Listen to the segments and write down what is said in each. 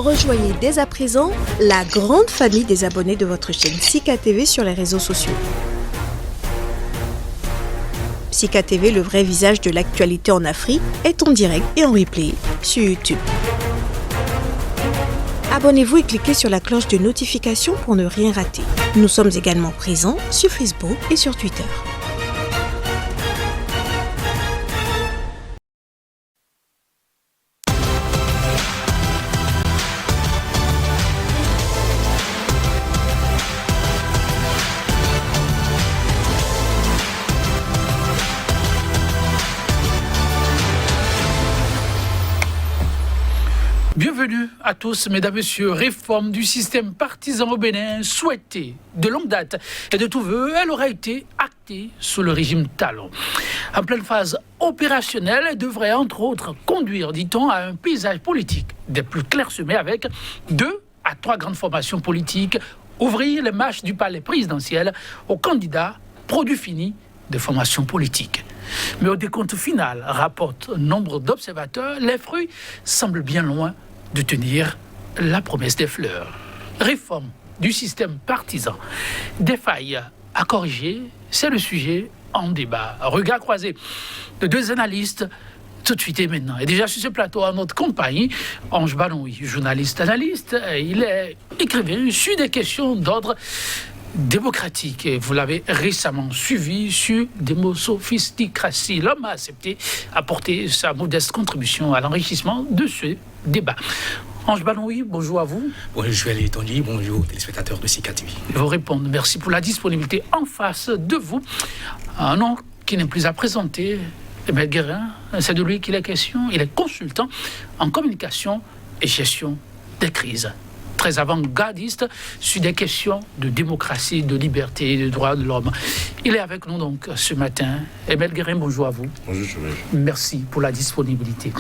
Rejoignez dès à présent la grande famille des abonnés de votre chaîne Sika TV sur les réseaux sociaux. Sika TV, le vrai visage de l'actualité en Afrique, est en direct et en replay sur YouTube. Abonnez-vous et cliquez sur la cloche de notification pour ne rien rater. Nous sommes également présents sur Facebook et sur Twitter. Bienvenue à tous, mesdames, messieurs. Réforme du système partisan au Bénin, souhaitée de longue date et de tout vœu, elle aura été actée sous le régime Talon. En pleine phase opérationnelle, elle devrait entre autres conduire, dit-on, à un paysage politique des plus clairsemés avec 2 à 3 grandes formations politiques, ouvrir les marches du palais présidentiel aux candidats produits finis de formations politiques. Mais au décompte final, rapporte nombre d'observateurs, les fruits semblent bien loin de tenir la promesse des fleurs. Réforme du système partisan. Des failles à corriger, c'est le sujet en débat. Regard croisé de 2 analystes tout de suite et maintenant. Et déjà sur ce plateau, à notre compagnie, Ange Banoui, journaliste analyste. Il est écrivain sur des questions d'ordre démocratique, et vous l'avez récemment suivi sur Démosophisticratie. L'homme a accepté apporter sa modeste contribution à l'enrichissement de ce débat. Ange Banoui, bonjour à vous. Bonjour Ali Tondi, bonjour aux téléspectateurs de Sika TV. Je vous répondre, merci pour la disponibilité en face de vous. Un nom qui n'est plus à présenter, Emile Guérin, c'est de lui qu'il est question. Il est consultant en communication et gestion des crises. Très avant-gardiste sur des questions de démocratie, de liberté, de droits de l'homme. Il est avec nous donc ce matin. Emile Guérin, bonjour à vous. Bonjour, Choumet. Merci pour la disponibilité.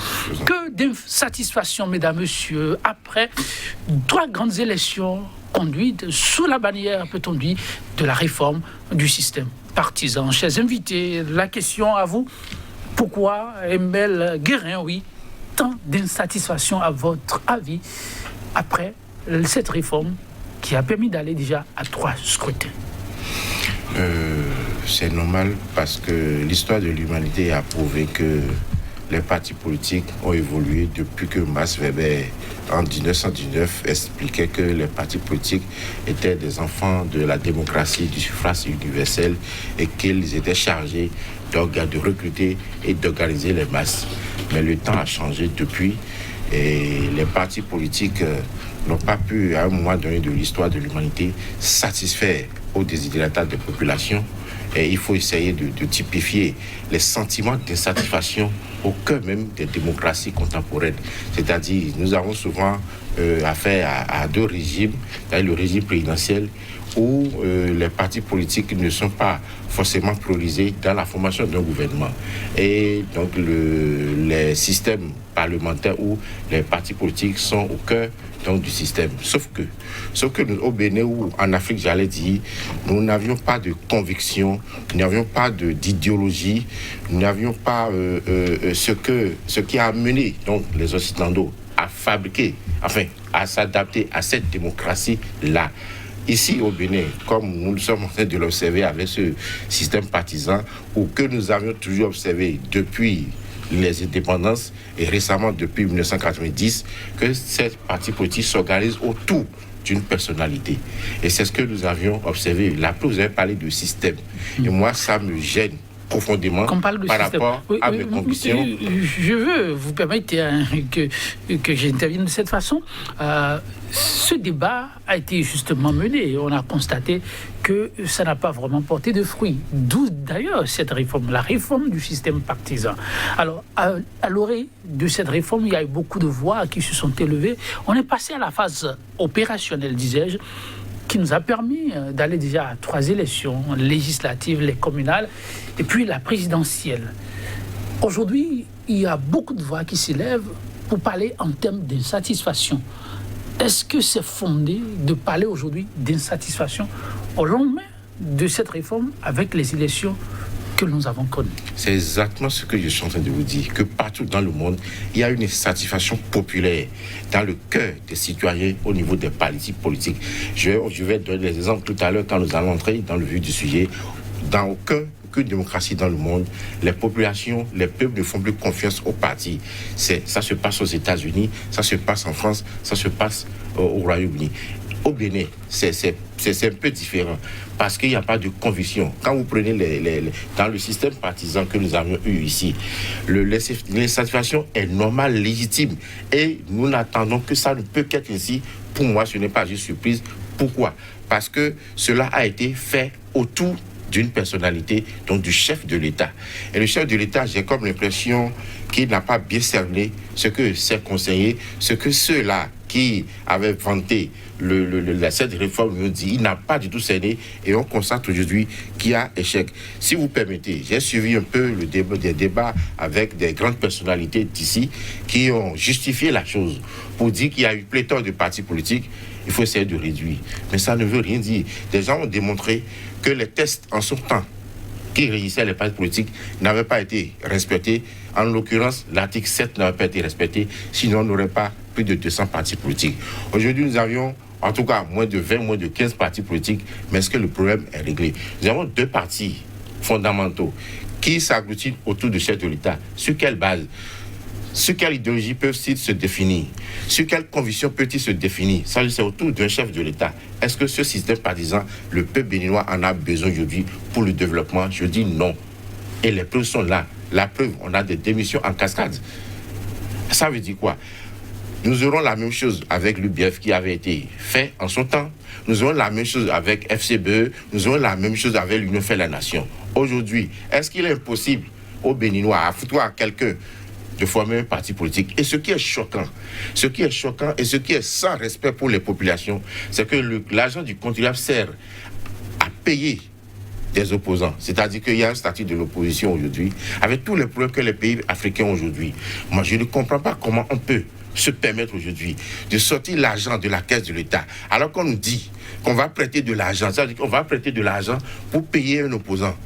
Que d'insatisfaction, mesdames, messieurs, après 3 grandes élections conduites sous la bannière, peut-on dire, de la réforme du système partisan. Chers invités, la question à vous. Pourquoi, Emile Guérin, oui, tant d'insatisfaction à votre avis après cette réforme qui a permis d'aller déjà à 3 scrutins? C'est normal parce que l'histoire de l'humanité a prouvé que les partis politiques ont évolué depuis que Max Weber, en 1919, expliquait que les partis politiques étaient des enfants de la démocratie, du suffrage universel et qu'ils étaient chargés de recruter et d'organiser les masses. Mais le temps a changé depuis et les partis politiques n'ont pas pu, à un moment donné de l'histoire de l'humanité, satisfaire aux desiderata des populations. Et il faut essayer de typifier les sentiments d'insatisfaction au cœur même des démocraties contemporaines. C'est-à-dire, nous avons souvent affaire à 2 régimes, le régime présidentiel où les partis politiques ne sont pas forcément priorisés dans la formation d'un gouvernement. Et donc les systèmes parlementaires où les partis politiques sont au cœur donc, du système. Sauf que nous, au Bénin ou en Afrique, j'allais dire, nous n'avions pas de conviction, nous n'avions pas d'idéologie, nous n'avions pas ce qui a amené donc, les Occidentaux à fabriquer, enfin, à s'adapter à cette démocratie-là. Ici au Bénin, comme nous sommes en train de l'observer avec ce système partisan, ou que nous avions toujours observé depuis les indépendances et récemment depuis 1990, que ces partis politiques s'organisent autour d'une personnalité. Et c'est ce que nous avions observé. Là, vous avez parlé de système. Et moi, ça me gêne profondément par rapport à mes convictions. Je veux vous permettre que j'intervienne de cette façon. Ce débat a été justement mené. On a constaté que ça n'a pas vraiment porté de fruits. D'où d'ailleurs cette réforme, la réforme du système partisan. Alors, à l'orée de cette réforme, il y a eu beaucoup de voix qui se sont élevées. On est passé à la phase opérationnelle, disais-je, qui nous a permis d'aller déjà à 3 élections législatives, les communales, et puis la présidentielle. Aujourd'hui, il y a beaucoup de voix qui s'élèvent pour parler en termes d'insatisfaction. Est-ce que c'est fondé de parler aujourd'hui d'insatisfaction au lendemain de cette réforme avec les élections que nous avons connu. C'est exactement ce que je suis en train de vous dire, que partout dans le monde, il y a une satisfaction populaire dans le cœur des citoyens au niveau des partis politiques. Je vais donner des exemples tout à l'heure quand nous allons entrer dans le vif du sujet. Dans aucune démocratie dans le monde, les populations, les peuples ne font plus confiance aux partis. Ça se passe aux États-Unis, ça se passe en France, ça se passe au Royaume-Uni. Au Bénin, c'est un peu différent parce qu'il n'y a pas de conviction. Quand vous prenez dans le système partisan que nous avions eu ici, l'insatisfaction est normale, légitime et nous n'attendons que ça ne peut qu'être ainsi. Pour moi, ce n'est pas une surprise. Pourquoi? Parce que cela a été fait autour d'une personnalité, donc du chef de l'État. Et le chef de l'État, j'ai comme l'impression qu'il n'a pas bien cerné ce que ses conseillers, ce que ceux-là qui avaient vanté cette réforme nous dit, il n'a pas du tout cerné et on constate aujourd'hui qu'il y a échec. Si vous permettez, j'ai suivi un peu des débats avec des grandes personnalités d'ici qui ont justifié la chose pour dire qu'il y a eu pléthore de partis politiques, il faut essayer de réduire. Mais ça ne veut rien dire. Des gens ont démontré que les tests en son temps qui régissaient les partis politiques n'avaient pas été respectés. En l'occurrence, l'article 7 n'avait pas été respecté, sinon on n'aurait pas plus de 200 partis politiques. Aujourd'hui, nous avions en tout cas moins de 20, moins de 15 partis politiques, mais est-ce que le problème est réglé? Nous avons deux partis fondamentaux qui s'agglutinent autour du chef de l'État. Sur quelle base? Sur quelle idéologie peuvent-ils se définir? Sur quelle conviction peut-il se définir? Ça, c'est autour d'un chef de l'État. Est-ce que ce système partisan, le peuple béninois en a besoin aujourd'hui pour le développement? Je dis non. Et les preuves sont là. La preuve, on a des démissions en cascade. Ça veut dire quoi? Nous aurons la même chose avec l'UBF qui avait été fait en son temps. Nous aurons la même chose avec FCBE. Nous aurons la même chose avec l'Union fait la nation. Aujourd'hui, est-ce qu'il est impossible aux Béninois à foutre à quelqu'un de former un parti politique? Et ce qui est choquant et ce qui est sans respect pour les populations, c'est que l'argent du contribuable sert à payer des opposants. C'est-à-dire qu'il y a un statut de l'opposition aujourd'hui, avec tous les problèmes que les pays africains ont aujourd'hui. Moi, je ne comprends pas comment on peut se permettre aujourd'hui de sortir l'argent de la caisse de l'État, alors qu'on nous dit qu'on va prêter de l'argent. Ça veut dire qu'on va prêter de l'argent pour payer un opposant.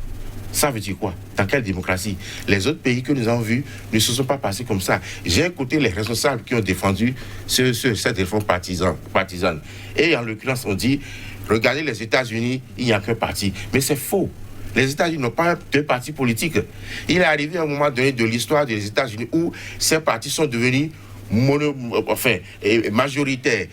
Ça veut dire quoi? Dans quelle démocratie? Les autres pays que nous avons vus ne se sont pas passés comme ça. J'ai écouté les responsables qui ont défendu cette réforme partisane. Et en l'occurrence, on dit, regardez les États-Unis, il n'y a qu'un parti. Mais c'est faux. Les États-Unis n'ont pas deux partis politiques. Il est arrivé à un moment donné de l'histoire des États-Unis où ces partis sont devenus majoritaires,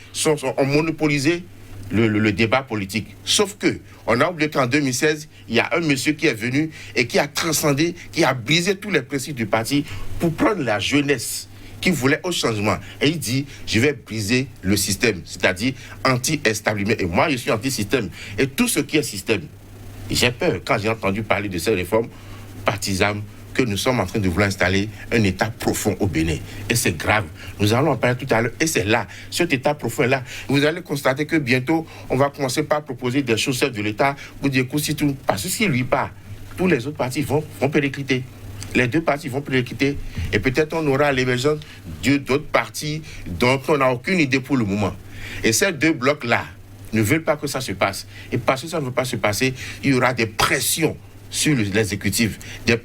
ont monopolisé le débat politique. Sauf que, on a oublié qu'en 2016, il y a un monsieur qui est venu et qui a transcendé, qui a brisé tous les principes du parti pour prendre la jeunesse qui voulait au changement. Et il dit, je vais briser le système, c'est-à-dire anti-establishment. Et moi, je suis anti-système. Et tout ce qui est système, j'ai peur quand j'ai entendu parler de ces réformes partisanes, que nous sommes en train de vouloir installer un État profond au Bénin. Et c'est grave. Nous allons en parler tout à l'heure. Et c'est là, cet État profond-là. Vous allez constater que bientôt, on va commencer par proposer des choses chefs de l'État pour dire que si tout... Parce que s'il lui part, tous les autres partis vont péricliter. Les deux partis vont péricliter. Et peut-être on aura l'émergence d'autres partis dont on n'a aucune idée pour le moment. Et ces deux blocs-là ne veulent pas que ça se passe. Et parce que ça ne veut pas se passer, il y aura des pressions sur l'exécutif. Des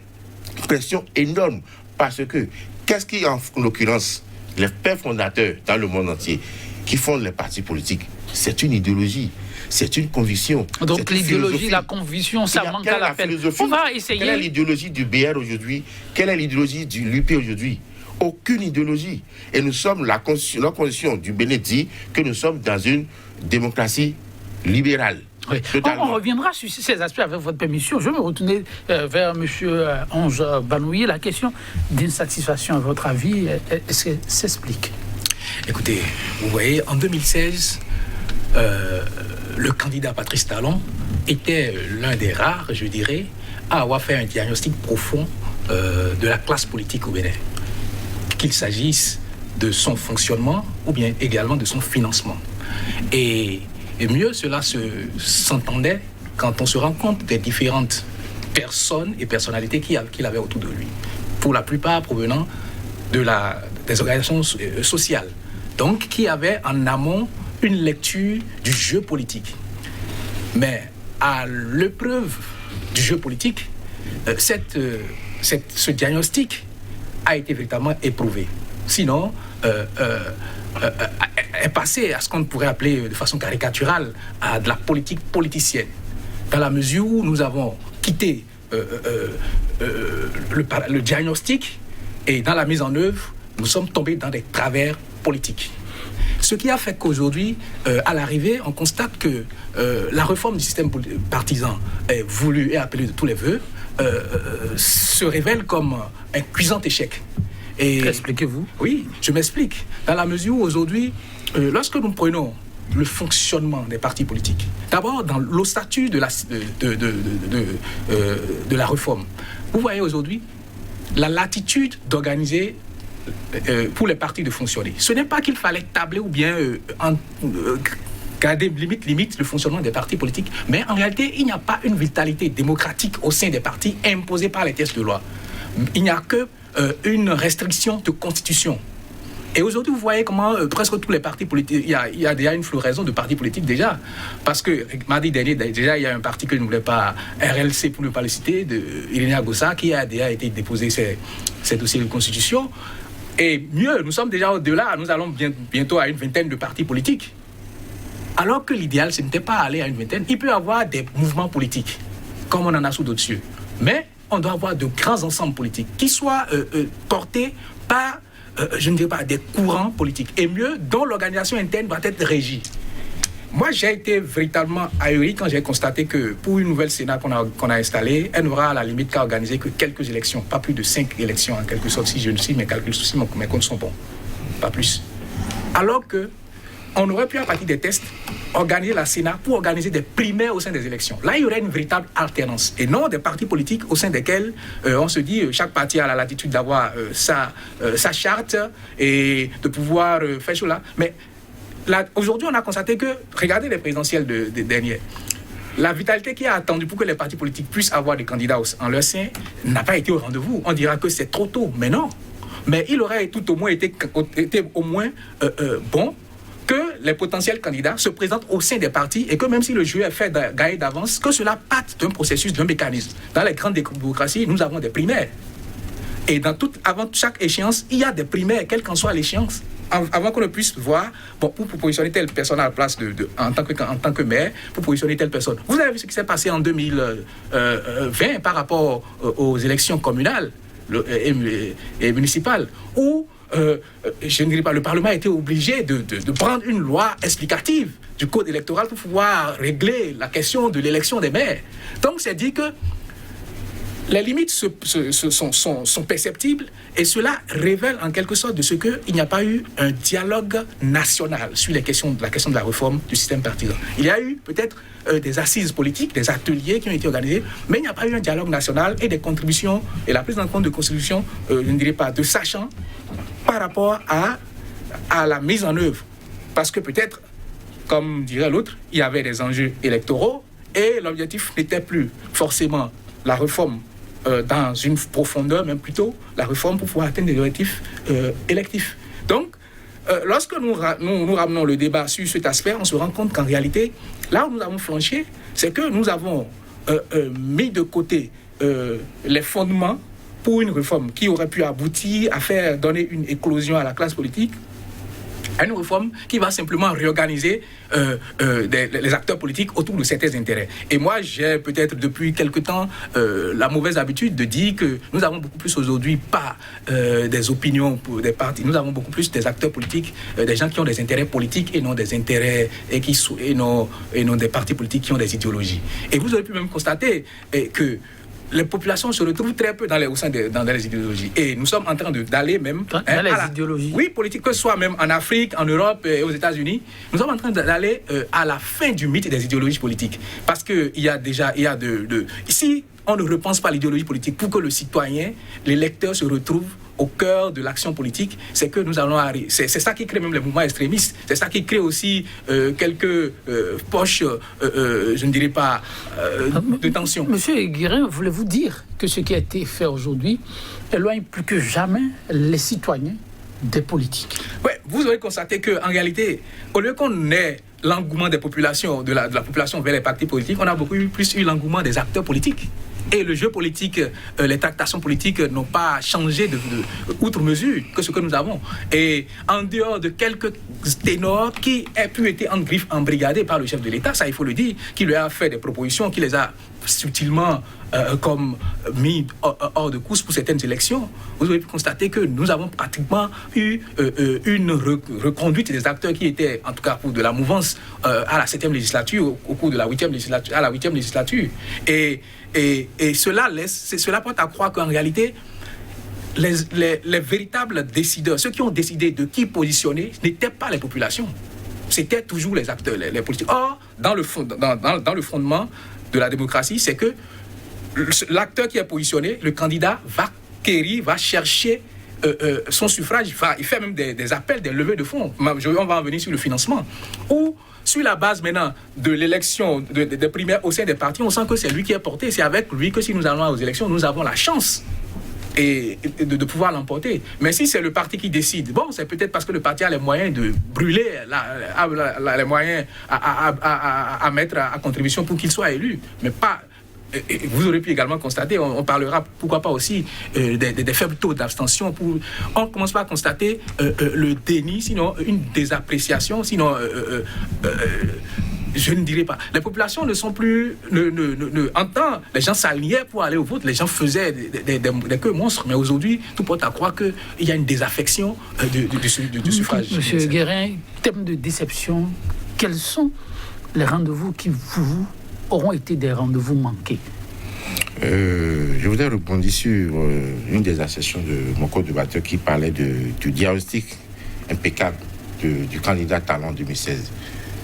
pression énorme parce que qu'est-ce qui en l'occurrence les pères fondateurs dans le monde entier qui font les partis politiques, c'est une idéologie, c'est une conviction. Donc l'idéologie, la conviction, ça manque à la peine. On va essayer. Quelle est l'idéologie du BR aujourd'hui? Quelle est l'idéologie du l'UP aujourd'hui? Aucune idéologie. Et nous sommes, la constitution du Bénin dit que nous sommes dans une démocratie libérale. Oui. On reviendra sur ces aspects avec votre permission. Je vais me retourner vers M. Ange Banouye. La question d'insatisfaction, à votre avis, est-ce qu'elle s'explique? Écoutez, vous voyez, en 2016, le candidat Patrice Talon était l'un des rares, je dirais, à avoir fait un diagnostic profond de la classe politique au Bénin. Qu'il s'agisse de son fonctionnement ou bien également de son financement. Et mieux, cela s'entendait quand on se rend compte des différentes personnes et personnalités qu'il avait autour de lui. Pour la plupart provenant des organisations sociales. Donc, qui avaient en amont une lecture du jeu politique. Mais à l'épreuve du jeu politique, ce diagnostic a été véritablement éprouvé. Sinon, est passé à ce qu'on pourrait appeler de façon caricaturale à de la politique politicienne, dans la mesure où nous avons quitté le diagnostic et dans la mise en œuvre, nous sommes tombés dans des travers politiques. Ce qui a fait qu'aujourd'hui, à l'arrivée, on constate que la réforme du système partisan voulue et appelée de tous les vœux se révèle comme un cuisant échec. Et expliquez-vous. Oui, je m'explique. Dans la mesure où aujourd'hui, lorsque nous prenons le fonctionnement des partis politiques, d'abord dans l'ossature de la réforme, vous voyez aujourd'hui la latitude d'organiser pour les partis de fonctionner. Ce n'est pas qu'il fallait tabler ou bien garder limite le fonctionnement des partis politiques, mais en réalité, il n'y a pas une vitalité démocratique au sein des partis imposée par les textes de loi. Il n'y a que une restriction de constitution. Et aujourd'hui, vous voyez comment presque tous les partis politiques, il y a déjà une floraison de partis politiques déjà. Parce que mardi dernier, déjà, il y a un parti que je ne voulais pas, RLC pour ne pas le citer, de Irina Gossa, qui a déjà été déposé ses dossiers de constitution. Et mieux, nous sommes déjà au-delà, nous allons bientôt à une vingtaine de partis politiques. Alors que l'idéal, ce n'était pas aller à une vingtaine. Il peut y avoir des mouvements politiques, comme on en a sous d'autres cieux. Mais on doit avoir de grands ensembles politiques qui soient portés par, je ne dirais pas, des courants politiques. Et mieux, dont l'organisation interne doit être régie. Moi, j'ai été véritablement ahuri quand j'ai constaté que pour une nouvelle Sénat qu'on a installée, elle n'aura à la limite qu'à organiser que quelques élections, pas plus de 5 élections en quelque sorte, si mes calculs, si mes comptes sont bons. Pas plus. Alors que on aurait pu, à partir des tests, organiser la Sénat pour organiser des primaires au sein des élections. Là, il y aurait une véritable alternance. Et non des partis politiques au sein desquels on se dit chaque parti a la latitude d'avoir sa charte et de pouvoir faire cela. Mais là, aujourd'hui, on a constaté que, regardez les présidentielles des dernières, la vitalité qui a attendu pour que les partis politiques puissent avoir des candidats en leur sein n'a pas été au rendez-vous. On dira que c'est trop tôt, mais non. Mais il aurait tout au moins été au moins bon que les potentiels candidats se présentent au sein des partis et que même si le jeu est fait gagner d'avance, que cela parte d'un processus, d'un mécanisme. Dans les grandes démocraties, nous avons des primaires. Et avant chaque échéance, il y a des primaires, quelle qu'en soit l'échéance. Avant qu'on ne puisse voir, bon, pour positionner telle personne à la place en tant que maire, pour positionner telle personne. Vous avez vu ce qui s'est passé en 2020 par rapport aux élections communales et municipales, où je ne dirais pas, le Parlement a été obligé de prendre une loi explicative du code électoral pour pouvoir régler la question de l'élection des maires. Donc c'est dit que les limites sont perceptibles et cela révèle en quelque sorte de ce qu'il n'y a pas eu un dialogue national sur la question de la réforme du système partisan. Il y a eu peut-être des assises politiques, des ateliers qui ont été organisés, mais il n'y a pas eu un dialogue national et des contributions et la prise en compte de contributions, je ne dirais pas de sachants, par rapport à la mise en œuvre. Parce que peut-être, comme dirait l'autre, il y avait des enjeux électoraux et l'objectif n'était plus forcément la réforme dans une profondeur, même plutôt la réforme pour pouvoir atteindre des objectifs électifs. Donc, lorsque nous ramenons le débat sur cet aspect, on se rend compte qu'en réalité, là où nous avons flanché, c'est que nous avons mis de côté les fondements pour une réforme qui aurait pu aboutir à faire donner une éclosion à la classe politique, à une réforme qui va simplement réorganiser les acteurs politiques autour de certains intérêts. Et moi, j'ai peut-être depuis quelque temps la mauvaise habitude de dire que nous avons beaucoup plus aujourd'hui pas des opinions pour des partis, nous avons beaucoup plus des acteurs politiques, des gens qui ont des intérêts politiques et non des intérêts et non des partis politiques qui ont des idéologies. Et vous aurez pu même constater que les populations se retrouvent très peu dans les idéologies. Et nous sommes en train d'aller même... Dans les idéologies. Oui, politique, que ce soit même en Afrique, en Europe et aux États-Unis, nous sommes en train d'aller à la fin du mythe des idéologies politiques. Parce qu'il y a déjà... Ici, on ne repense pas l'idéologie politique pour que le citoyen, l'électeur se retrouve au cœur de l'action politique, c'est que nous allons arriver. C'est ça qui crée même les mouvements extrémistes. C'est ça qui crée aussi quelques poches, je ne dirais pas, de tension. Monsieur Guérin, voulez-vous dire que ce qui a été fait aujourd'hui éloigne plus que jamais les citoyens des politiques? Oui, vous aurez constaté qu'en réalité, au lieu qu'on ait l'engouement des populations, de la population vers les partis politiques, on a beaucoup plus eu l'engouement des acteurs politiques. Et le jeu politique, les tractations politiques n'ont pas changé outre mesure que ce que nous avons. Et en dehors de quelques ténors qui aient pu être en griffe embrigadés par le chef de l'État, ça il faut le dire, qui lui a fait des propositions, qui les a subtilement comme mis hors de course pour certaines élections, vous avez pu constater que nous avons pratiquement eu une reconduite des acteurs qui étaient, en tout cas pour de la mouvance, à la 7e législature, au cours de la 8e législature, à la 8e législature. Et cela porte à croire qu'en réalité, les véritables décideurs, ceux qui ont décidé de qui positionner, n'étaient pas les populations. C'était toujours les acteurs, les politiques. Or, dans le fondement de la démocratie, c'est que l'acteur qui est positionné, le candidat va quérir, va chercher son suffrage, il fait même des appels, des levées de fonds. On va en venir sur le financement. Ou sur la base maintenant de l'élection des primaires au sein des partis, on sent que c'est lui qui est porté. C'est avec lui que si nous allons aux élections, nous avons la chance de pouvoir l'emporter. Mais si c'est le parti qui décide, bon, c'est peut-être parce que le parti a les moyens de brûler, les moyens à mettre à contribution pour qu'il soit élu, mais pas... Vous aurez pu également constater, on parlera pourquoi pas aussi des faibles taux d'abstention. On commence pas à constater le déni, sinon une désappréciation, sinon je ne dirais pas. Les populations ne sont plus... en temps, les gens s'alignaient pour aller au vote, les gens faisaient des queues monstres, mais aujourd'hui, tout porte à croire qu'il y a une désaffection du suffrage. Monsieur Guérin, thème de déception, quels sont les rendez-vous qui auront été des rendez-vous manqués? Je voudrais rebondir sur une des assertions de mon co-débatteur qui parlait du diagnostic impeccable du candidat Talon 2016.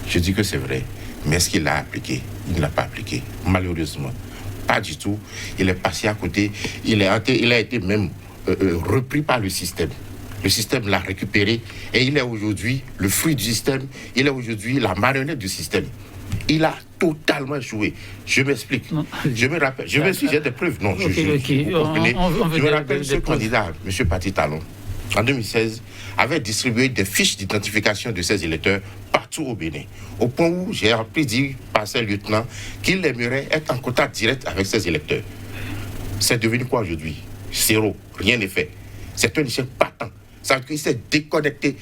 Je dis que c'est vrai, mais est-ce qu'il l'a appliqué? Il ne l'a pas appliqué, malheureusement. Pas du tout. Il est passé à côté. Il a été même repris par le système. Le système l'a récupéré et il est aujourd'hui le fruit du système. Il est aujourd'hui la marionnette du système. Il a totalement échoué. Je m'explique. Je me rappelle. Je me suis j'ai des preuves. Non, vous comprenez. Je me rappelle ce candidat, M. Paty Talon, en 2016, avait distribué des fiches d'identification de ses électeurs partout au Bénin. Au point où j'ai appris dire par ses lieutenants qu'il aimerait être en contact direct avec ses électeurs. C'est devenu quoi aujourd'hui? Zéro. Rien n'est fait. C'est un échec patent. Ça veut dire qu'il s'est déconnecté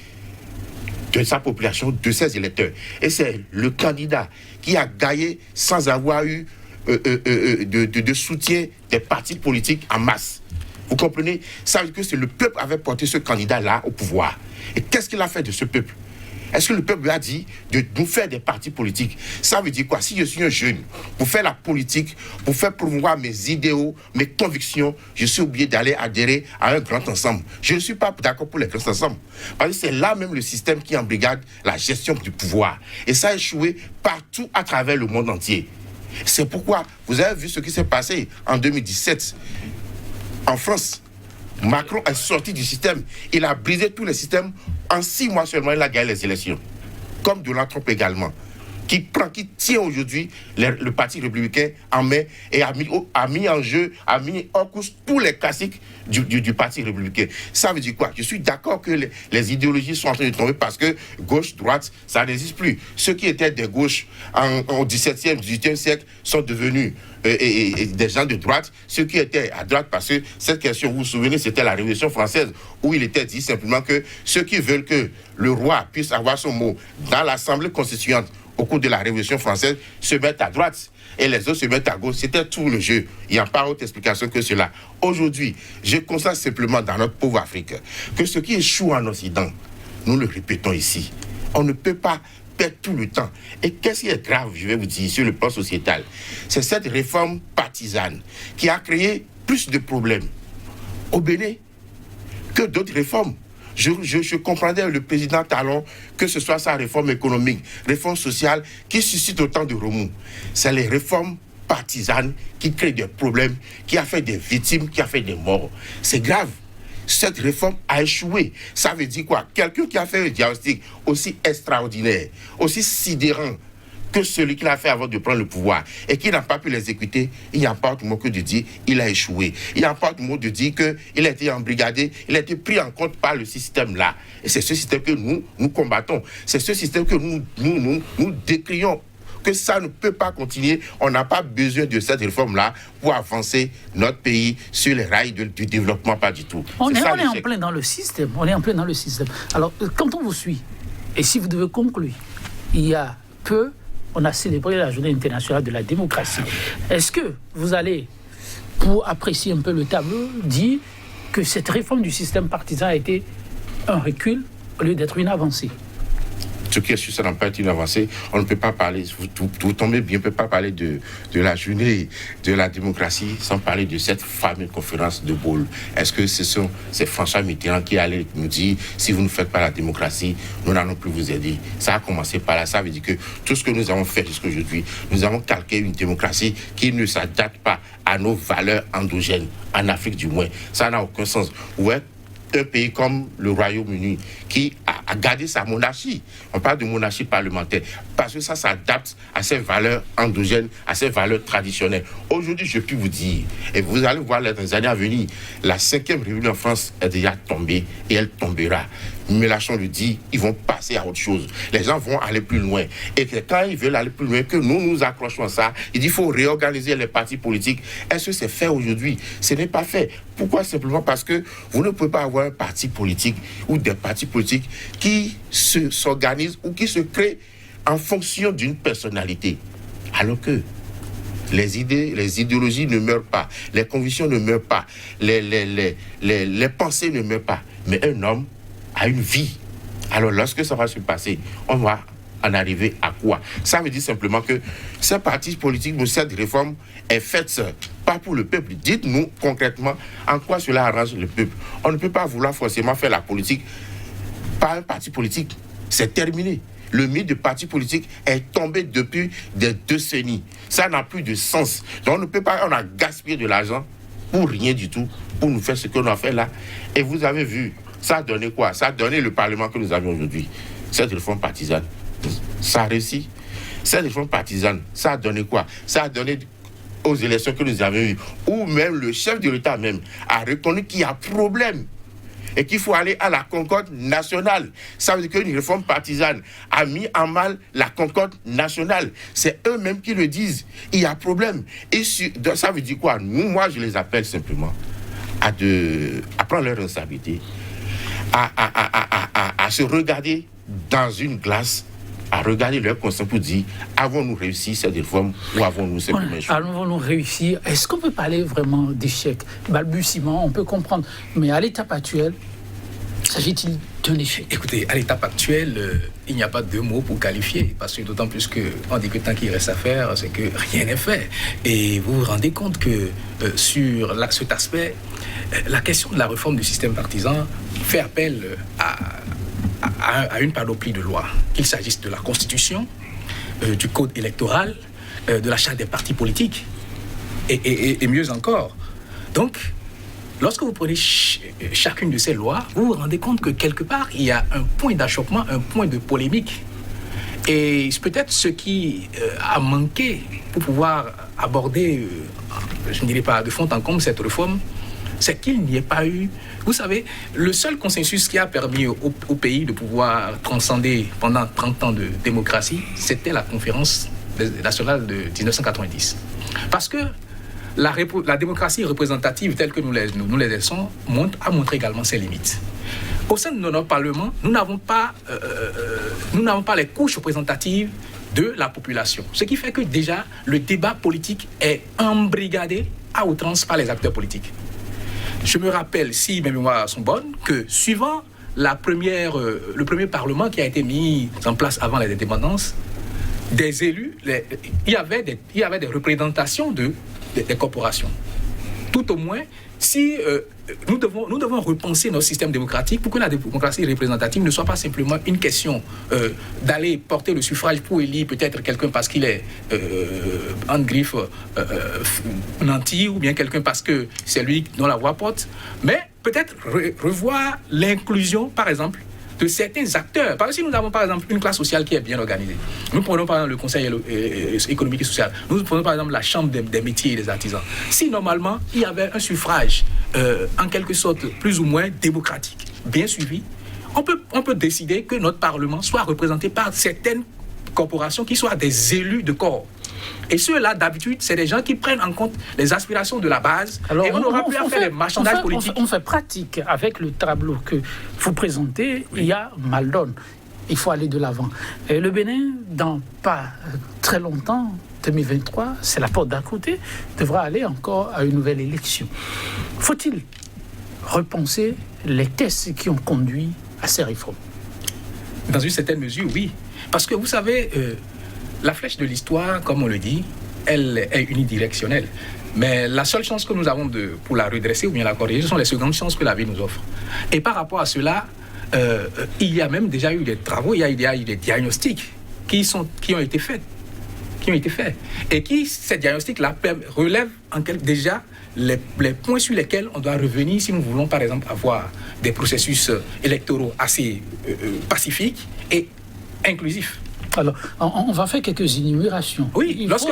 de sa population, de ses électeurs. Et c'est le candidat qui a gagné sans avoir eu de soutien des partis politiques en masse. Vous comprenez? Ça veut dire que c'est le peuple qui avait porté ce candidat-là au pouvoir. Et qu'est-ce qu'il a fait de ce peuple? Est-ce que le peuple lui a dit de nous faire des partis politiques? Ça veut dire quoi? Si je suis un jeune, pour faire la politique, pour faire promouvoir mes idéaux, mes convictions, je suis obligé d'aller adhérer à un grand ensemble. Je ne suis pas d'accord pour les grands ensembles. Parce que c'est là même le système qui embrigade la gestion du pouvoir. Et ça a échoué partout à travers le monde entier. C'est pourquoi vous avez vu ce qui s'est passé en 2017 en France. Macron est sorti du système. Il a brisé tous les systèmes. En 6 mois seulement, il a gagné les élections. Comme Donald Trump également. Qui tient aujourd'hui le Parti républicain en main et a mis en jeu, a mis en course tous les classiques du Parti républicain. Ça veut dire quoi? Je suis d'accord que les idéologies sont en train de tomber parce que gauche-droite, ça n'existe plus. Ceux qui étaient des gauches au 17e, 18e siècle sont devenus des gens de droite. Ceux qui étaient à droite, parce que cette question, vous vous souvenez, c'était la Révolution française, où il était dit simplement que ceux qui veulent que le roi puisse avoir son mot dans l'Assemblée constituante au cours de la Révolution française, se mettent à droite et les autres se mettent à gauche. C'était tout le jeu. Il n'y a pas autre explication que cela. Aujourd'hui, je constate simplement dans notre pauvre Afrique que ce qui échoue en Occident, nous le répétons ici, on ne peut pas perdre tout le temps. Et qu'est-ce qui est grave, je vais vous dire, sur le plan sociétal? C'est cette réforme partisane qui a créé plus de problèmes au Bénin que d'autres réformes. Je comprendrais le président Talon, que ce soit sa réforme économique, réforme sociale, qui suscite autant de remous. C'est les réformes partisanes qui créent des problèmes, qui a fait des victimes, qui a fait des morts. C'est grave. Cette réforme a échoué. Ça veut dire quoi? Quelqu'un qui a fait un diagnostic aussi extraordinaire, aussi sidérant que celui qu'il a fait avant de prendre le pouvoir et qui n'a pas pu l'exécuter, il n'y a pas autre mot que de dire il a échoué. Il n'y a pas autre mot de dire qu'il a été embrigadé, il a été pris en compte par le système-là. Et c'est ce système que nous combattons. C'est ce système que nous décrions que ça ne peut pas continuer. On n'a pas besoin de cette réforme-là pour avancer notre pays sur les rails du développement, pas du tout. On est en plein dans le système. Alors, quand on vous suit, et si vous devez conclure, il y a peu, on a célébré la Journée internationale de la démocratie. Est-ce que vous allez, pour apprécier un peu le tableau, dire que cette réforme du système partisan a été un recul au lieu d'être une avancée? Ce qui est sûr, ça n'a pas été une avancée. On ne peut pas parler, vous tombez bien, on ne peut pas parler de la journée de la démocratie sans parler de cette fameuse conférence de Bâle. Est-ce que c'est François Mitterrand qui allait nous dire, si vous ne faites pas la démocratie, nous n'allons plus vous aider? Ça a commencé par là. Ça veut dire que tout ce que nous avons fait jusqu'à aujourd'hui, nous avons calqué une démocratie qui ne s'adapte pas à nos valeurs endogènes, en Afrique du moins. Ça n'a aucun sens. Ouais. Un pays comme le Royaume-Uni qui a gardé sa monarchie. On parle de monarchie parlementaire parce que ça s'adapte à ses valeurs endogènes, à ses valeurs traditionnelles. Aujourd'hui, je peux vous dire, et vous allez voir dans les années à venir, la 5e République en France est déjà tombée et elle tombera. Mélenchon le dit, ils vont passer à autre chose. Les gens vont aller plus loin. Et que quand ils veulent aller plus loin, que nous nous accrochons à ça, il dit qu'il faut réorganiser les partis politiques. Est-ce que c'est fait aujourd'hui? Ce n'est pas fait. Pourquoi? Simplement parce que vous ne pouvez pas avoir un parti politique ou des partis politiques qui s'organisent ou qui se créent en fonction d'une personnalité. Alors que les idées, les idéologies ne meurent pas, les convictions ne meurent pas, les pensées ne meurent pas. Mais un homme a une vie. Alors lorsque ça va se passer, on va en arriver à quoi? Ça veut dire simplement que ces partis politiques, cette réforme est faite pas pour le peuple. Dites-nous concrètement en quoi cela arrange le peuple. On ne peut pas vouloir forcément faire la politique par un parti politique. C'est terminé. Le mythe de parti politique est tombé depuis des décennies. Ça n'a plus de sens. Donc on ne peut pas, on a gaspillé de l'argent pour rien du tout, pour nous faire ce qu'on a fait là. Et vous avez vu, ça a donné quoi? Ça a donné le Parlement que nous avons aujourd'hui. Cette réforme partisane, ça a réussi. Cette réforme partisane, ça a donné quoi? Ça a donné aux élections que nous avons eues, où même le chef de l'État même a reconnu qu'il y a problème et qu'il faut aller à la concorde nationale. Ça veut dire qu'une réforme partisane a mis en mal la concorde nationale. C'est eux-mêmes qui le disent. Il y a problème. Et ça veut dire quoi? Moi, je les appelle simplement à prendre leurs responsabilités, à se regarder dans une glace, à regarder leur conscience pour dire, avons-nous réussi cette réforme ou avons-nous simplement échoué? Avons-nous réussi? Est-ce qu'on peut parler vraiment d'échec? Balbutiement, on peut comprendre. Mais à l'étape actuelle, s'agit-il d'un échec? Écoutez, à l'étape actuelle, il n'y a pas de mots pour qualifier, parce que d'autant plus qu'on dit que tant qu'il reste à faire, c'est que rien n'est fait. Et vous vous rendez compte que sur cet aspect, la question de la réforme du système partisan fait appel à une panoplie de lois, qu'il s'agisse de la Constitution, du Code électoral, de la charte des partis politiques, et mieux encore. Donc, lorsque vous prenez chacune de ces lois, vous vous rendez compte que quelque part, il y a un point d'achoppement, un point de polémique. Et c'est peut-être ce qui a manqué pour pouvoir aborder, je ne dirais pas de fond en comble, cette réforme, c'est qu'il n'y ait pas eu... Vous savez, le seul consensus qui a permis au pays de pouvoir transcender pendant 30 ans de démocratie, c'était la conférence nationale de 1990. Parce que la démocratie représentative telle que nous les laissons a montré également ses limites. Au sein de notre Parlement, nous n'avons pas les couches représentatives de la population. Ce qui fait que déjà, le débat politique est embrigadé à outrance par les acteurs politiques. Je me rappelle, si mes mémoires sont bonnes, que suivant le premier Parlement qui a été mis en place avant les indépendances, des élus, il y avait des représentations des corporations. Tout au moins, si nous devons repenser notre système démocratique pour que la démocratie représentative ne soit pas simplement une question d'aller porter le suffrage pour élire peut-être quelqu'un parce qu'il est en griffe nanti, ou bien quelqu'un parce que c'est lui dont la voix porte, mais peut-être revoir l'inclusion, par exemple, de certains acteurs. Parce que si nous avons par exemple une classe sociale qui est bien organisée, nous prenons par exemple le Conseil économique et social, nous prenons par exemple la Chambre des métiers et des artisans. Si normalement il y avait un suffrage en quelque sorte plus ou moins démocratique, bien suivi, on peut décider que notre Parlement soit représenté par certaines corporations qui soient des élus de corps. Et ceux-là, d'habitude, c'est des gens qui prennent en compte les aspirations de la base. Alors, et on n'aura plus à faire des marchandages politiques. On fait pratique avec le tableau que vous présentez. Oui. Il y a mal donne. Il faut aller de l'avant. Et le Bénin, dans pas très longtemps, 2023, c'est la porte d'à côté, devra aller encore à une nouvelle élection. Faut-il repenser les tests qui ont conduit à ces réformes? Dans une certaine mesure, oui. Parce que vous savez, la flèche de l'histoire, comme on le dit, elle est unidirectionnelle. Mais la seule chance que nous avons pour la redresser ou bien la corriger, ce sont les secondes chances que la vie nous offre. Et par rapport à cela, il y a même déjà eu des travaux, il y a eu des diagnostics qui ont été faits. Et ces diagnostics-là relèvent déjà les points sur lesquels on doit revenir si nous voulons, par exemple, avoir des processus électoraux assez pacifiques et inclusifs. Alors, on va faire quelques énumérations. Oui, lorsque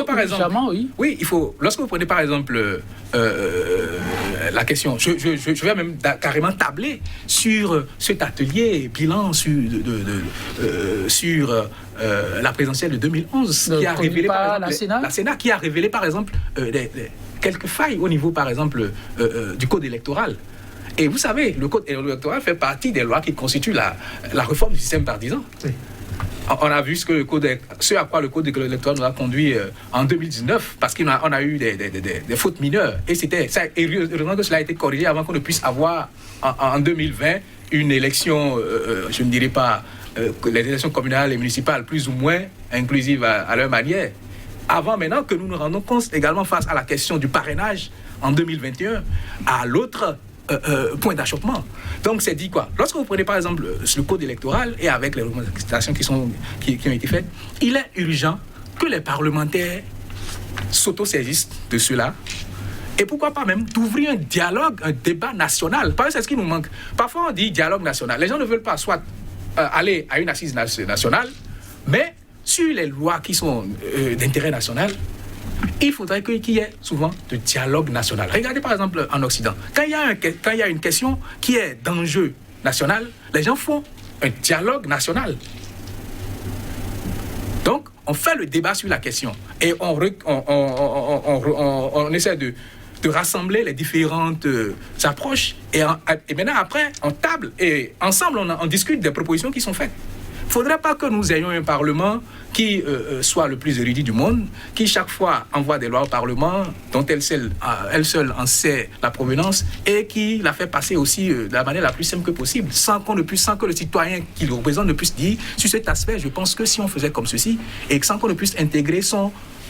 vous prenez par exemple la question, je vais même carrément tabler sur cet atelier bilan sur la présidentielle de 2011 qui a révélé par exemple, la Sénat qui a révélé par exemple quelques failles au niveau par exemple du code électoral. Et vous savez, le code électoral fait partie des lois qui constituent la réforme du système partisan. Oui. On a vu ce à quoi le code électoral nous a conduit en 2019, parce qu'on a eu des fautes mineures. Et heureusement que cela a été corrigé avant qu'on ne puisse avoir en 2020 une élection, je ne dirais pas les élections communales et municipales plus ou moins inclusives à leur manière. Avant maintenant que nous nous rendons compte également face à la question du parrainage en 2021, à l'autre point d'achoppement. Donc c'est dit quoi? Lorsque vous prenez par exemple le code électoral et avec les recommandations qui ont été faites, il est urgent que les parlementaires s'autosaisissent de cela et pourquoi pas même d'ouvrir un dialogue, un débat national. Parce que c'est ce qui nous manque. Parfois on dit dialogue national. Les gens ne veulent pas soit aller à une assise nationale, mais sur les lois qui sont d'intérêt national, il faudrait qu'il y ait souvent de dialogue national. Regardez par exemple en Occident. Quand il y a une question qui est d'enjeu national, les gens font un dialogue national. Donc, on fait le débat sur la question et on essaie de rassembler les différentes approches et maintenant après, on table et ensemble, on discute des propositions qui sont faites. Il ne faudrait pas que nous ayons un Parlement qui soit le plus érudit du monde, qui chaque fois envoie des lois au Parlement dont elle seule en sait la provenance et qui la fait passer aussi de la manière la plus simple que possible, sans que le citoyen qui le représente ne puisse dire sur cet aspect, je pense que si on faisait comme ceci, et sans qu'on ne puisse intégrer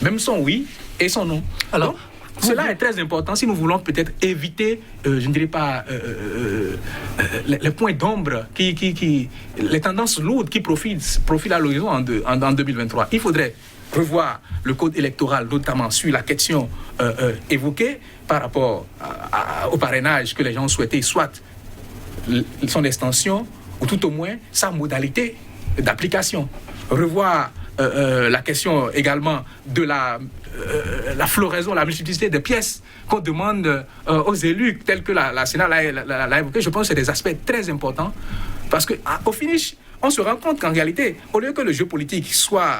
même son oui et son non. Alors, cela est très important si nous voulons peut-être éviter, je ne dirais pas, les points d'ombre, les tendances lourdes qui profilent à l'horizon en 2023. Il faudrait revoir le code électoral, notamment sur la question évoquée par rapport au parrainage que les gens ont souhaité, soit son extension, ou tout au moins sa modalité d'application. Revoir la question également de la floraison, la multiplicité des pièces qu'on demande aux élus, tels que la Sénat l'a évoqué. Je pense que c'est des aspects très importants parce qu'au finish, on se rend compte qu'en réalité, au lieu que le jeu politique soit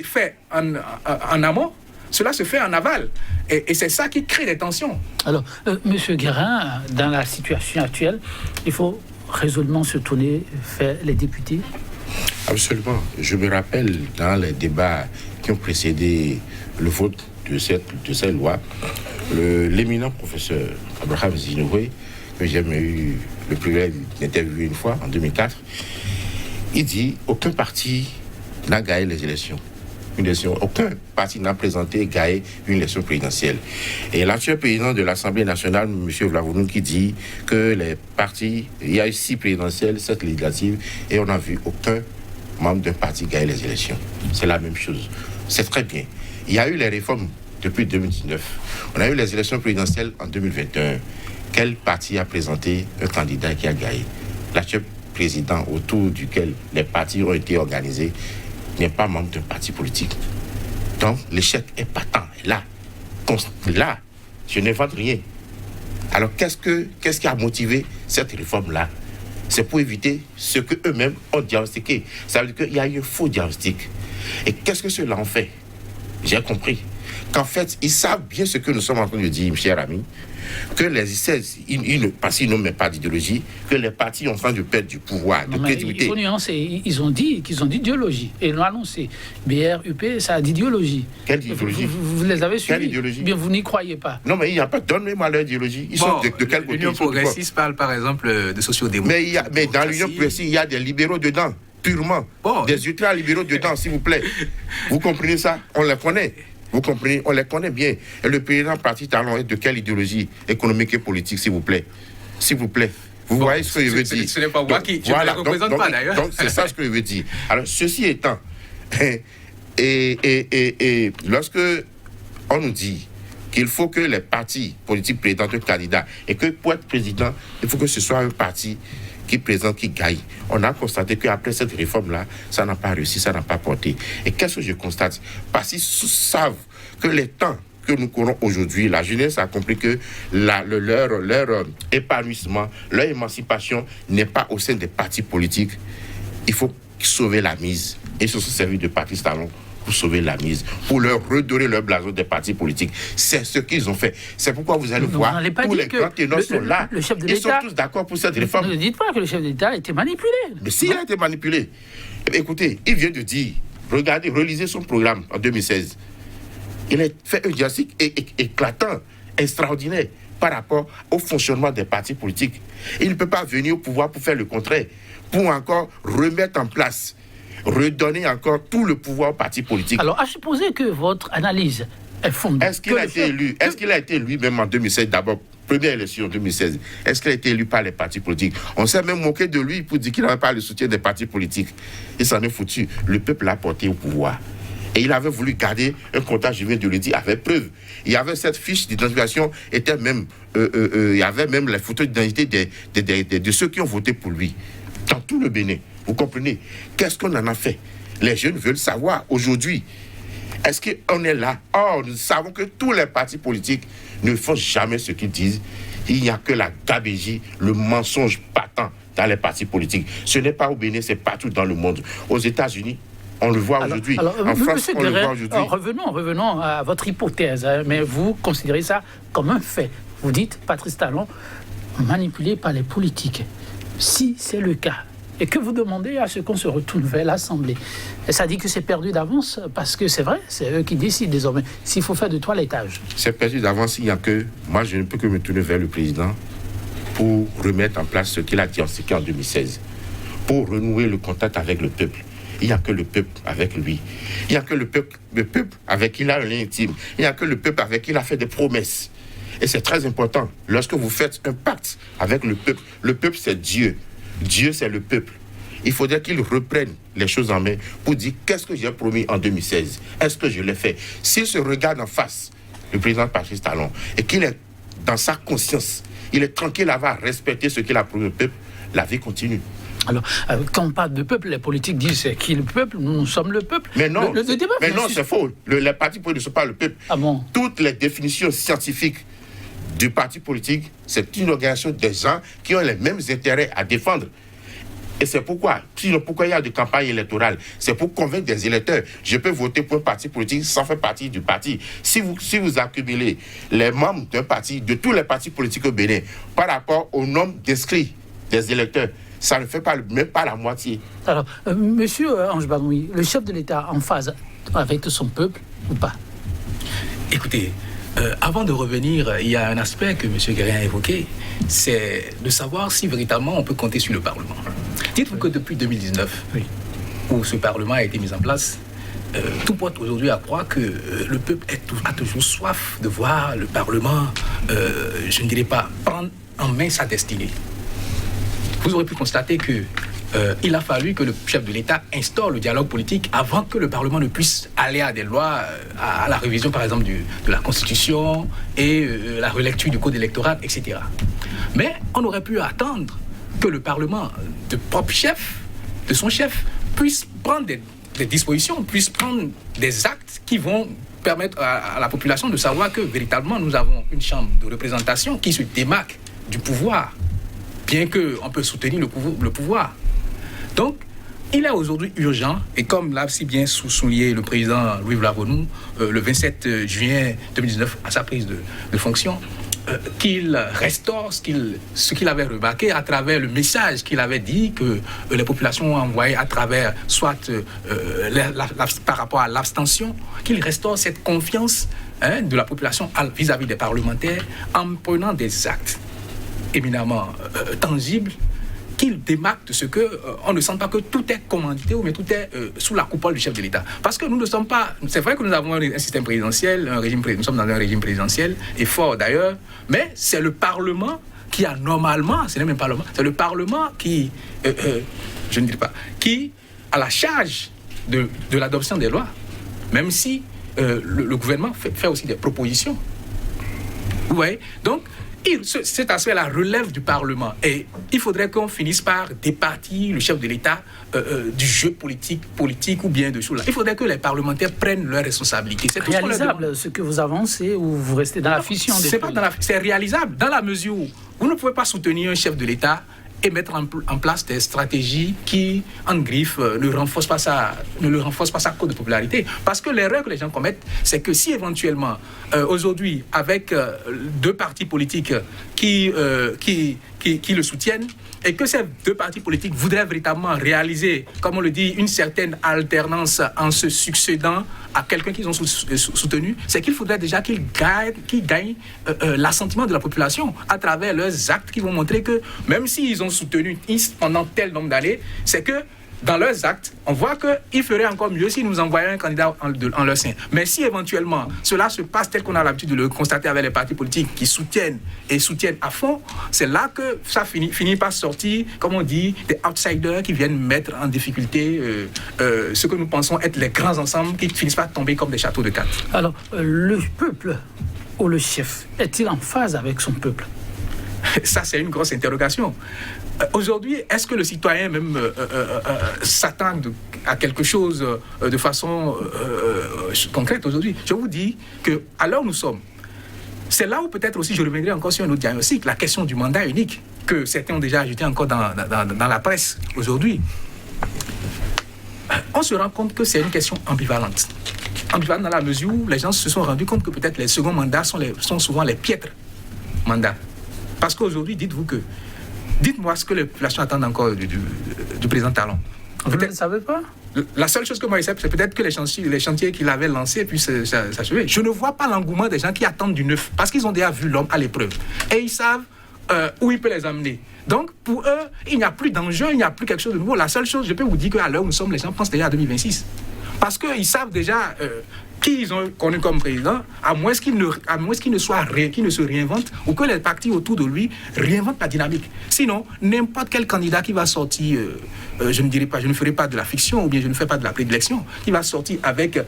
fait en amont, cela se fait en aval. Et c'est ça qui crée des tensions. Alors, M. Guérin, dans la situation actuelle, il faut résolument se tourner vers les députés. Absolument. Je me rappelle dans les débats qui ont précédé le vote de cette loi, l'éminent professeur Abraham Zinoué, que j'ai eu le privilège d'interviewer une fois en 2004, il dit aucun parti n'a gagné les élections. Aucun parti n'a présenté et gagné une élection présidentielle. Et l'actuel président de l'Assemblée nationale, M. Vlavonou, qui dit que les partis, il y a eu 6 présidentielles, 7 législatives, et on n'a vu aucun membre d'un parti gagner les élections. C'est la même chose. C'est très bien. Il y a eu les réformes depuis 2019. On a eu les élections présidentielles en 2021. Quel parti a présenté un candidat qui a gagné? L'actuel président autour duquel les partis ont été organisés n'est pas membre d'un parti politique. Donc, l'échec est patent, là. Là, je n'invente rien. Alors, qu'est-ce qui a motivé cette réforme-là? C'est pour éviter ce qu'eux-mêmes ont diagnostiqué. Ça veut dire qu'il y a eu un faux diagnostic. Et qu'est-ce que cela en fait? J'ai compris qu'en fait, ils savent bien ce que nous sommes en train de dire, cher ami, que les parce qu'ils n'ont même pas d'idéologie, que les partis sont en train de perdre du pouvoir, de crédibilité. Il faut nuancer. Ils ont dit qu'ils ont d'idéologie. Et ils l'ont annoncé. BR, UP, ça a d'idéologie. Quelle idéologie? Vous les avez suivis. Quelle idéologie? Bien, vous n'y croyez pas. Non, mais il n'y a pas. Donnez-moi leur idéologie. Ils sont de quel côté? L'Union progressiste parle par exemple de sociodémocratie. Mais dans l'Union progressiste, il y a des libéraux dedans. Purement. Des ultra-libéraux dedans, s'il vous plaît. Vous comprenez ça? On les connaît. Vous comprenez? On les connaît bien. Et le président parti Talon est de quelle idéologie économique et politique, s'il vous plaît? S'il vous plaît. Vous voyez ce que je veux dire? Ce n'est pas moi qui ne le représente pas, d'ailleurs. Donc, c'est ça ce que je veux dire. Alors, ceci étant, et lorsque on nous dit qu'il faut que les partis politiques présentent un candidat, et que pour être président, il faut que ce soit un parti qui présente, qui gagne. On a constaté qu'après cette réforme-là, ça n'a pas réussi, ça n'a pas porté. Et qu'est-ce que je constate? Parce qu'ils savent que les temps que nous courons aujourd'hui, la jeunesse a compris que leur épanouissement, leur émancipation n'est pas au sein des partis politiques. Il faut sauver la mise. Et ils se sont servis de Patrice Talon pour sauver la mise, pour leur redorer leur blason des partis politiques. C'est ce qu'ils ont fait. C'est pourquoi vous allez voir, tous les grands ténors sont là. Ils sont tous d'accord pour cette réforme. Ne dites pas que le chef d'État a été manipulé. Mais s'il a été manipulé, écoutez, il vient de dire, regardez, relisez son programme en 2016. Il a fait un diagnostic éclatant, extraordinaire, par rapport au fonctionnement des partis politiques. Il ne peut pas venir au pouvoir pour faire le contraire, pour encore remettre en place, redonner encore tout le pouvoir aux partis politiques. Alors, à supposer que votre analyse est fondée... Est-ce qu'il a été élu? Est-ce qu'il a été élu même en 2016 d'abord? Première élection en 2016. Est-ce qu'il a été élu par les partis politiques? On s'est même moqué de lui pour dire qu'il n'avait pas le soutien des partis politiques. Il s'en est foutu. Le peuple l'a porté au pouvoir. Et il avait voulu garder un comptage, je viens de le dire, avec preuve. Il y avait cette fiche d'identification, il y avait même les photos d'identité de ceux qui ont voté pour lui. Dans tout le Bénin. Vous comprenez? Qu'est-ce qu'on en a fait? Les jeunes veulent savoir aujourd'hui. Est-ce qu'on est là? Or, nous savons que tous les partis politiques ne font jamais ce qu'ils disent. Il n'y a que la gabegie, le mensonge patent dans les partis politiques. Ce n'est pas au Bénin, c'est partout dans le monde. Aux États-Unis, on le voit aujourd'hui. En France, on le voit aujourd'hui. Revenons à votre hypothèse, hein, mais vous considérez ça comme un fait. Vous dites, Patrice Talon, manipulé par les politiques. Si c'est le cas, et que vous demandez à ce qu'on se retourne vers l'Assemblée. Et ça dit que c'est perdu d'avance, parce que c'est vrai, c'est eux qui décident désormais s'il faut faire de toilettage. C'est perdu d'avance, il n'y a que... Moi, je ne peux que me tourner vers le président pour remettre en place ce qu'il a diagnostiqué en 2016, pour renouer le contact avec le peuple. Il n'y a que le peuple avec lui. Il n'y a que le peuple avec qui il a un lien intime. Il n'y a que le peuple avec qui il a fait des promesses. Et c'est très important. Lorsque vous faites un pacte avec le peuple c'est Dieu. Dieu, c'est le peuple. Il faudrait qu'il reprenne les choses en main pour dire qu'est-ce que j'ai promis en 2016. Est-ce que je l'ai fait? S'il se regarde en face, le président Patrice Talon, et qu'il est dans sa conscience, il est tranquille à avoir respecté ce qu'il a promis au peuple, la vie continue. Alors, quand on parle de peuple, les politiques disent c'est qui le peuple? Nous sommes le peuple. Mais non, c'est faux. Les partis politiques ne sont pas le peuple. Ah bon? Toutes les définitions scientifiques du parti politique, c'est une organisation des gens qui ont les mêmes intérêts à défendre. Et c'est pourquoi il y a des campagnes électorales. C'est pour convaincre des électeurs. Je peux voter pour un parti politique sans faire partie du parti. Si vous accumulez les membres d'un parti, de tous les partis politiques au Bénin, par rapport au nombre d'inscrits des électeurs, ça ne fait même pas la moitié. Alors, monsieur Ange Banoui, le chef de l'État en phase avec son peuple ou pas? Écoutez, avant de revenir, il y a un aspect que M. Guérin a évoqué, c'est de savoir si véritablement on peut compter sur le Parlement. Dites-vous que depuis 2019, où ce Parlement a été mis en place, tout porte aujourd'hui à croire que le peuple a toujours soif de voir le Parlement, je ne dirais pas, prendre en main sa destinée. Vous aurez pu constater que il a fallu que le chef de l'État instaure le dialogue politique avant que le Parlement ne puisse aller à des lois, à la révision par exemple de la Constitution et la relecture du Code électoral, etc. Mais on aurait pu attendre que le Parlement, de son chef, puisse prendre des dispositions, puisse prendre des actes qui vont permettre à la population de savoir que véritablement nous avons une chambre de représentation qui se démarque du pouvoir. bien qu'on peut soutenir le pouvoir. Donc, il est aujourd'hui urgent, et comme l'a si bien souligné le président Louis Vlavonou le 27 juin 2019 à sa prise de fonction, qu'il restaure ce qu'il avait remarqué à travers le message qu'il avait dit que les populations ont envoyé à travers, soit par rapport à l'abstention, qu'il restaure cette confiance de la population vis-à-vis des parlementaires en prenant des actes éminemment tangibles qu'il démarque de ce qu'on ne sent pas que tout est commandité ou mais tout est sous la coupole du chef de l'État. Parce que nous ne sommes pas... C'est vrai que nous avons un système présidentiel, nous sommes dans un régime présidentiel, et fort d'ailleurs, mais c'est le Parlement qui a normalement, ce n'est même pas le Parlement, c'est le Parlement qui, je ne dirais pas, qui a la charge de l'adoption des lois, même si le gouvernement fait aussi des propositions. Vous voyez ? Donc, cet aspect-là relève du Parlement. Et il faudrait qu'on finisse par départir le chef de l'État du jeu politique ou bien de choses-là. Il faudrait que les parlementaires prennent leurs responsabilités. C'est réalisable ce que vous avancez ou vous restez dans la fission des c'est réalisable dans la mesure où vous ne pouvez pas soutenir un chef de l'État et mettre en place des stratégies qui, en griffe, ne renforcent pas sa cote de popularité. Parce que l'erreur que les gens commettent, c'est que si éventuellement, aujourd'hui, avec deux partis politiques qui le soutiennent, et que ces deux partis politiques voudraient véritablement réaliser, comme on le dit, une certaine alternance en se succédant à quelqu'un qu'ils ont soutenu, c'est qu'il faudrait déjà qu'ils gagnent l'assentiment de la population à travers leurs actes qui vont montrer que même s'ils ont soutenu pendant tel nombre d'années, c'est que dans leurs actes, on voit qu'ils feraient encore mieux si nous envoyaient un candidat en leur sein. Mais si éventuellement cela se passe tel qu'on a l'habitude de le constater avec les partis politiques qui soutiennent à fond, c'est là que ça finit par sortir, comme on dit, des outsiders qui viennent mettre en difficulté ce que nous pensons être les grands ensembles qui finissent par tomber comme des châteaux de cartes. Alors, le peuple ou le chef est-il en phase avec son peuple ? Ça, c'est une grosse interrogation. Aujourd'hui, est-ce que le citoyen même s'attend à quelque chose de façon concrète aujourd'hui ? Je vous dis qu'à l'heure où nous sommes, c'est là où peut-être aussi je reviendrai encore sur un autre diagnostic, la question du mandat unique, que certains ont déjà ajouté encore dans la presse aujourd'hui. On se rend compte que c'est une question ambivalente. Ambivalente dans la mesure où les gens se sont rendus compte que peut-être les seconds mandats sont souvent les piètres mandats. Parce qu'aujourd'hui, dites-moi ce que les populations attendent encore du président Talon. Vous ne le savez pas ? La seule chose que moi je sais, c'est peut-être que les chantiers qu'il avait lancés puissent s'achever. Je ne vois pas l'engouement des gens qui attendent du neuf, parce qu'ils ont déjà vu l'homme à l'épreuve. Et ils savent où il peut les amener. Donc, pour eux, il n'y a plus d'enjeu, il n'y a plus quelque chose de nouveau. La seule chose, je peux vous dire qu'à l'heure où nous sommes, les gens pensent déjà à 2026. Parce qu'ils savent déjà qui ils ont connu comme président, à moins qu'il ne se réinvente ou que les partis autour de lui réinventent la dynamique. Sinon, n'importe quel candidat qui va sortir, je ne ferai pas de la fiction ou bien je ne fais pas de la prédilection, qui va sortir avec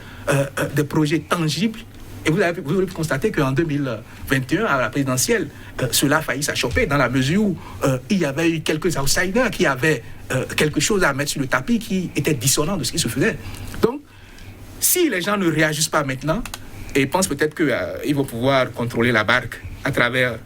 des projets tangibles. Et vous avez pu constater qu'en 2021, à la présidentielle, cela a failli s'achoper dans la mesure où il y avait eu quelques outsiders qui avaient quelque chose à mettre sur le tapis qui était dissonant de ce qui se faisait. Donc, si les gens ne réagissent pas maintenant et pensent peut-être qu'ils vont pouvoir contrôler la barque à travers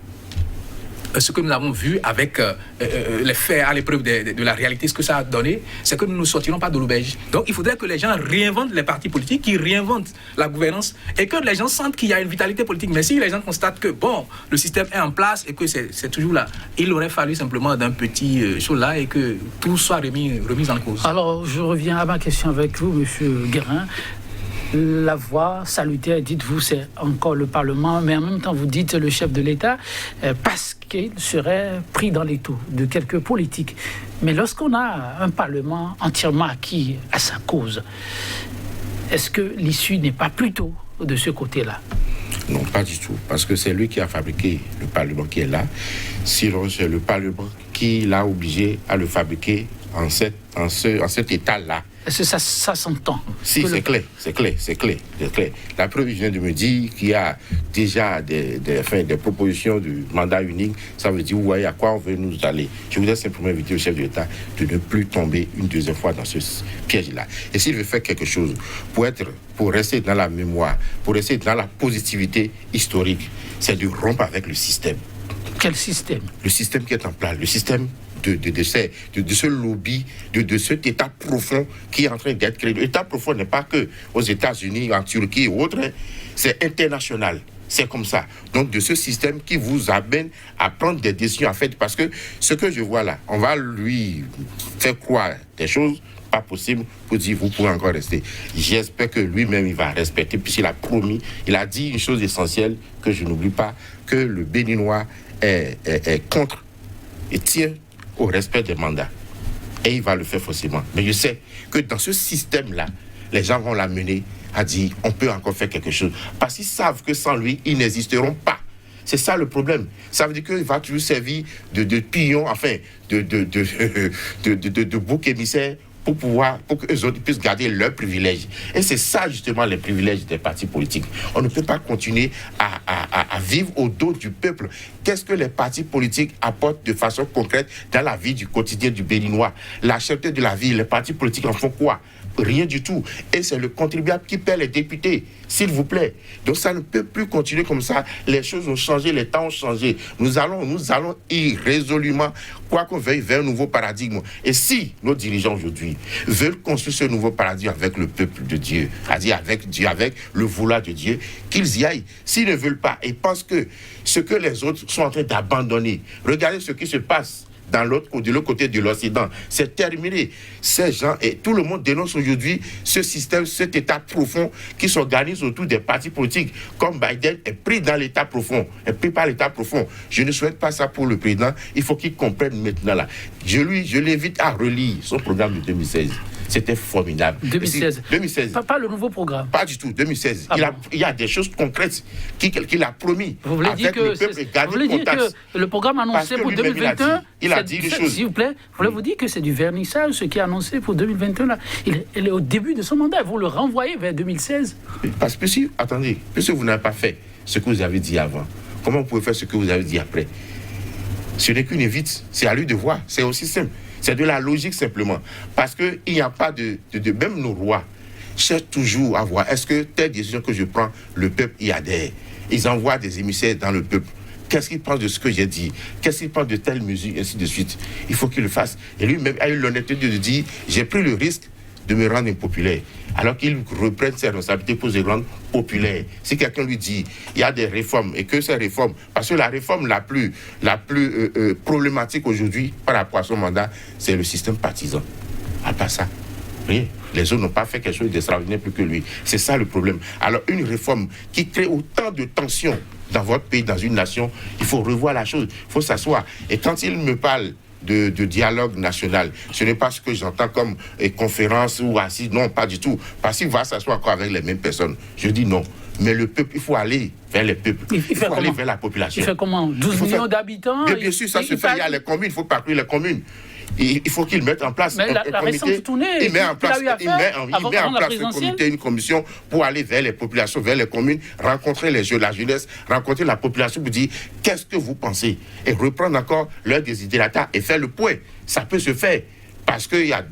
ce que nous avons vu avec les faits à l'épreuve de la réalité, ce que ça a donné, c'est que nous ne sortirons pas de l'auberge. Donc il faudrait que les gens réinventent les partis politiques, qu'ils réinventent la gouvernance et que les gens sentent qu'il y a une vitalité politique. Mais si les gens constatent que le système est en place et que c'est toujours là, il aurait fallu simplement d'un petit chose là et que tout soit remis en cause. Alors je reviens à ma question avec vous, M. Guérin. La voix salutaire, dites-vous, c'est encore le Parlement, mais en même temps, vous dites le chef de l'État, parce qu'il serait pris dans les taux de quelques politiques. Mais lorsqu'on a un Parlement entièrement acquis à sa cause, est-ce que l'issue n'est pas plutôt de ce côté-là ? Non, pas du tout, parce que c'est lui qui a fabriqué le Parlement qui est là. Sinon, c'est le Parlement qui l'a obligé à le fabriquer en cet état-là. Est-ce que ça s'entend ? Si, c'est clair. La preuve, je viens de me dire qu'il y a déjà des propositions du mandat unique. Ça veut dire, vous voyez à quoi on veut nous aller. Je voudrais simplement inviter le chef de l'État de ne plus tomber une deuxième fois dans ce piège-là. Et s'il veut faire quelque chose pour rester dans la mémoire, pour rester dans la positivité historique, c'est de rompre avec le système Quel système? Le système qui est en place, le système de ce lobby, de cet État profond qui est en train d'être créé. L'État profond n'est pas que aux États-Unis, en Turquie et autres, hein. C'est international. C'est comme ça. Donc, de ce système qui vous amène à prendre des décisions, en fait, parce que ce que je vois là, on va lui faire croire des choses pas possibles pour dire, vous pouvez encore rester. J'espère que lui-même, il va respecter, puisqu'il a promis, il a dit une chose essentielle que je n'oublie pas, que le Béninois est contre et tient au respect des mandats. Et il va le faire forcément. Mais je sais que dans ce système-là, les gens vont l'amener à dire on peut encore faire quelque chose. Parce qu'ils savent que sans lui, ils n'existeront pas. C'est ça le problème. Ça veut dire qu'il va toujours servir de pion, enfin, de bouc émissaire pour que eux autres puissent garder leurs privilèges. Et c'est ça justement les privilèges des partis politiques. On ne peut pas continuer à vivre au dos du peuple. Qu'est-ce que les partis politiques apportent de façon concrète dans la vie du quotidien du Béninois? La cherté de la vie, les partis politiques en font quoi? Rien du tout. Et c'est le contribuable qui paie les députés, s'il vous plaît. Donc ça ne peut plus continuer comme ça. Les choses ont changé, les temps ont changé. Nous allons irrésolument, quoi qu'on veuille, vers un nouveau paradigme. Et si nos dirigeants aujourd'hui veulent construire ce nouveau paradigme avec le peuple de Dieu, c'est-à-dire avec Dieu, avec le vouloir de Dieu, qu'ils y aillent. S'ils ne veulent pas et pensent que ce que les autres sont en train d'abandonner, regardez ce qui se passe de l'autre côté de l'Occident. C'est terminé. Ces gens et tout le monde dénonce aujourd'hui ce système, cet État profond qui s'organise autour des partis politiques. Comme Biden est pris dans l'État profond, est pris par l'État profond. Je ne souhaite pas ça pour le président. Il faut qu'il comprenne maintenant là. Je l'invite à relire son programme de 2016. C'était formidable. 2016. Pas le nouveau programme. Pas du tout. 2016. Il y a des choses concrètes qu'il a promis. Vous voulez dire que le programme annoncé pour 2021, il a dit une chose. S'il vous plaît, vous dire que c'est du vernissage, ce qui est annoncé pour 2021. Là. Il est au début de son mandat. Vous le renvoyez vers 2016. Parce que attendez, puisque vous n'avez pas fait ce que vous avez dit avant, comment vous pouvez faire ce que vous avez dit après? Ce n'est qu'une invite. C'est à lui de voir. C'est aussi simple. C'est de la logique simplement. Parce qu'il n'y a pas de... Même nos rois cherchent toujours à voir, est-ce que telle décision que je prends, le peuple y adhère? Ils envoient des émissaires dans le peuple. Qu'est-ce qu'ils pensent de ce que j'ai dit? Qu'est-ce qu'ils pensent de telle mesure? Ainsi de suite. Il faut qu'il le fasse. Et lui-même a eu l'honnêteté de dire, j'ai pris le risque de me rendre impopulaire. Alors qu'il reprenne ses responsabilités pour se rendre populaire. Si quelqu'un lui dit, il y a des réformes, et que ces réformes, parce que la réforme la plus problématique aujourd'hui par rapport à son mandat, c'est le système partisan. À part ça, rien. Les autres n'ont pas fait quelque chose d'extraordinaire plus que lui. C'est ça le problème. Alors une réforme qui crée autant de tensions dans votre pays, dans une nation, il faut revoir la chose, il faut s'asseoir. Et quand il me parle de dialogue national, ce n'est pas ce que j'entends comme conférence ou assise, non, pas du tout. Parce qu'il va s'asseoir encore avec les mêmes personnes. Je dis non. Mais le peuple, il faut aller vers les peuples. Il faut aller vers la population. Il fait comment? 12 millions d'habitants? Bien sûr, ça se fait. Il y a les communes, il faut parcourir les communes. Il faut qu'il mette en place un comité. Il met en place un comité, une commission pour aller vers les populations, vers les communes, rencontrer la jeunesse, rencontrer la population pour dire qu'est-ce que vous pensez et reprendre encore leurs désidérata et faire le point. Ça peut se faire parce qu'il y a,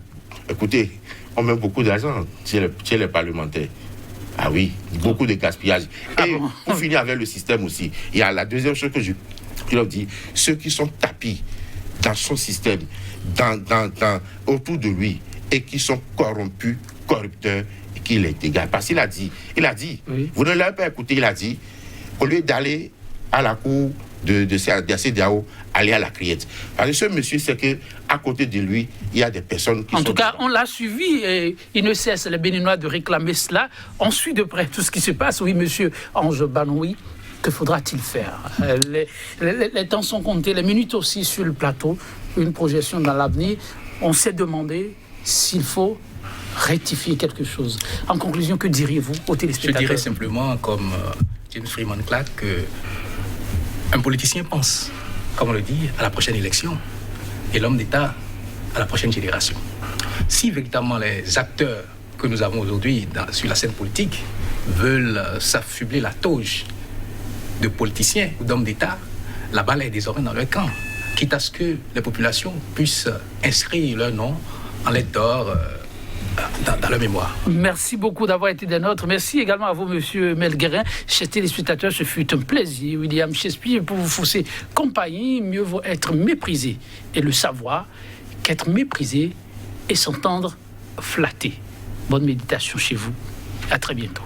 écoutez, on met beaucoup d'argent chez les parlementaires. Ah oui, beaucoup de gaspillage. Et pour finir avec le système aussi, il y a la deuxième chose que je leur dis, ceux qui sont tapis dans son système, autour de lui, et qui sont corrompus, corrupteurs, et qui les dégagent. Parce qu'il a dit, oui. Vous ne l'avez pas écouté, il a dit, au lieu d'aller à la cour de CEDEAO, aller à la criette. Parce que ce monsieur, c'est qu'à côté de lui, il y a des personnes qui En tout cas, on l'a suivi et il ne cesse, les Béninois, de réclamer cela. On suit de près tout ce qui se passe. Oui, monsieur Ange Banoui, que faudra-t-il faire? Les temps sont comptés, les minutes aussi sur le plateau. Une projection dans l'avenir. On s'est demandé s'il faut rectifier quelque chose. En conclusion, que diriez-vous aux téléspectateurs? Je dirais simplement, comme James Freeman Clark, qu'un politicien pense, comme on le dit, à la prochaine élection, et l'homme d'État à la prochaine génération. Si véritablement les acteurs que nous avons aujourd'hui sur la scène politique veulent s'affubler la toge de politiciens ou d'hommes d'État, la balle est désormais dans leur camp, quitte à ce que les populations puissent inscrire leur nom en lettres d'or dans la mémoire. Merci beaucoup d'avoir été des nôtres. Merci également à vous, monsieur Melguerin. Chers téléspectateurs, ce fut un plaisir. William Shakespeare, pour vous fausser compagnie, mieux vaut être méprisé et le savoir qu'être méprisé et s'entendre flatté. Bonne méditation chez vous. À très bientôt.